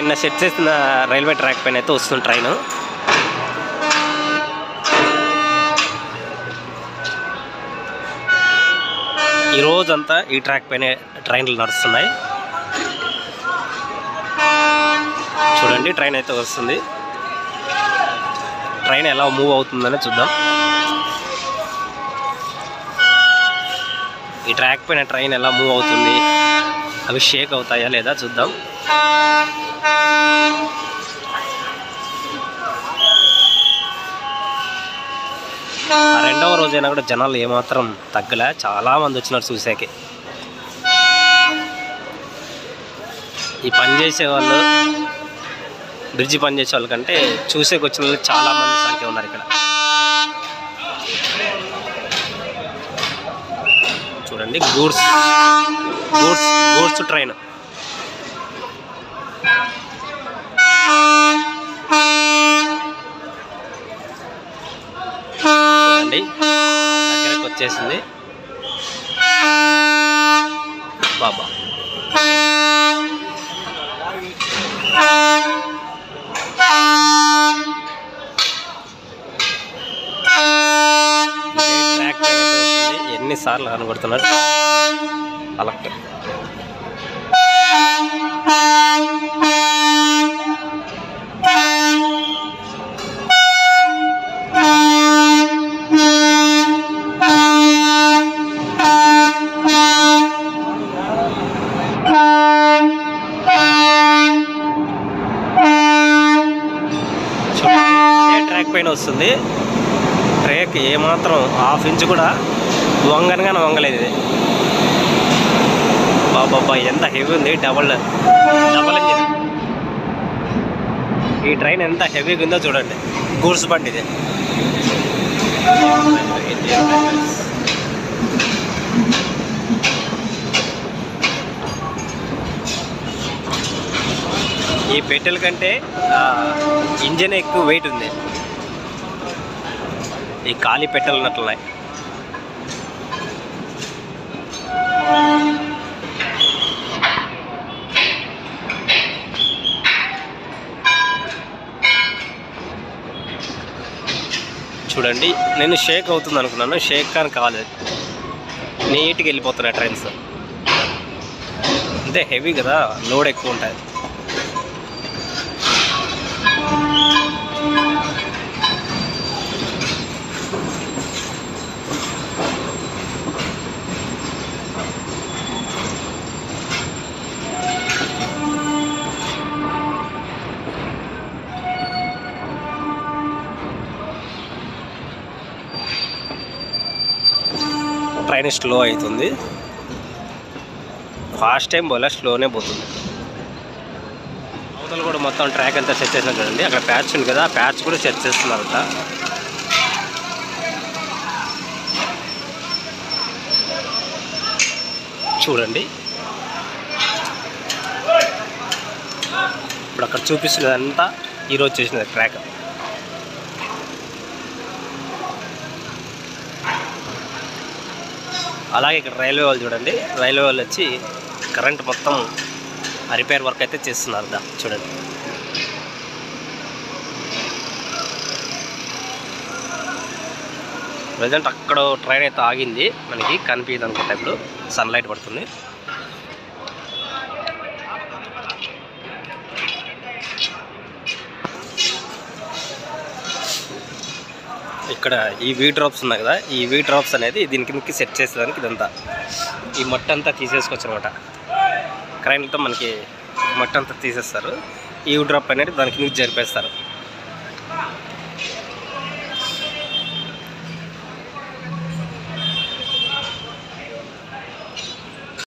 నిన్న సెట్ చేసిన railway track పైన అయితే వస్తుంది ట్రైన్. ఈ రోజంతా ఈ ట్రాక్ పైన ట్రైన్లు నడుస్తున్నాయి. చూడండి ట్రైన్ అయితే వస్తుంది. ట్రైన్ ఎలా మూవ్ అవుతుందని చూద్దాం. ఈ ట్రాక్ పైన ట్రైన్ ఎలా మూవ్ అవుతుంది, అవి షేక్ అవుతాయా లేదా చూద్దాం. రెండవ రోజైనా కూడా జనాలు ఏమాత్రం తగ్గలే, చాలా మంది వచ్చినారు చూసాకి. ఈ పని చేసే వాళ్ళు, బ్రిడ్జి పని చేసే వాళ్ళ కంటే చూసేకి వచ్చిన వాళ్ళు చాలా మంది సంఖ్య ఉన్నారు ఇక్కడ. చూడండి గూడ్స్ ట్రైన్. చూడండి దగ్గరకు వచ్చేసింది. బాబా ట్రాక్ పైన వస్తుంది. ఎన్నిసార్లు కనబడుతున్నారు కలెక్టర్. ట్రాక్ పైన వస్తుంది. ట్రాక్ ఏమాత్రం హాఫ్ ఇంచ్ కూడా వంగనగానే వంగలేదు ఇది. బాబా ఎంత హెవీ ఉంది. Double engine. ఈ ట్రైన్ ఎంత హెవీగా ఉందో చూడండి. గూడ్స్ బండి ఇది. ఈ పెట్టెల కంటే ఇంజన్ ఎక్కువ వెయిట్ ఉంది. ఈ ఖాళీ పెట్టెలు ఉన్నట్లున్నాయి. చూడండి నేను షేక్ అవుతుంది అనుకున్నాను, షేక్ కానీ కాలేదు. నీట్గా వెళ్ళిపోతున్నాయి ట్రైన్స్. అంటే హెవీ కదా, లోడ్ ఎక్కువ ఉంటుంది. ట్రైన్ స్లో అవుతుంది. ఫాస్ట్ టైం పోలే, స్లోనే పోతుంది. అవతల కూడా మొత్తం ట్రాక్ అంతా సెట్ చేసినా చూడండి. అక్కడ ప్యాచ్ ఉంది కదా, ఆ ప్యాచ్ కూడా సెట్ చేస్తున్నారట. చూడండి ఇప్పుడు అక్కడ చూపిస్తున్నదంతా ఈరోజు చేసిన ట్రాక్. అలాగే ఇక్కడ రైల్వే వాళ్ళు చూడండి. రైల్వే వాళ్ళు వచ్చి కరెంట్ మొత్తం రిపేర్ వర్క్ అయితే చేస్తున్నారు. చూడండి ప్రజెంట్ అక్కడ ట్రైన్ అయితే ఆగింది. మనకి కనిపించదు అనుకుంటా. ఇప్పుడు సన్లైట్ పడుతుంది. ఇక్కడ ఈ వీ డ్రాప్స్ ఉన్నాయి కదా, ఈ వీ డ్రాప్స్ అనేది దీని కిందకి సెట్ చేసేదానికి ఇదంతా ఈ మట్టి అంతా తీసేసుకోవచ్చు అనమాట. క్రైన్లతో మనకి మట్టి అంతా తీసేస్తారు. ఈ వీ డ్రాప్ అనేది దాని కిందకి జరిపేస్తారు.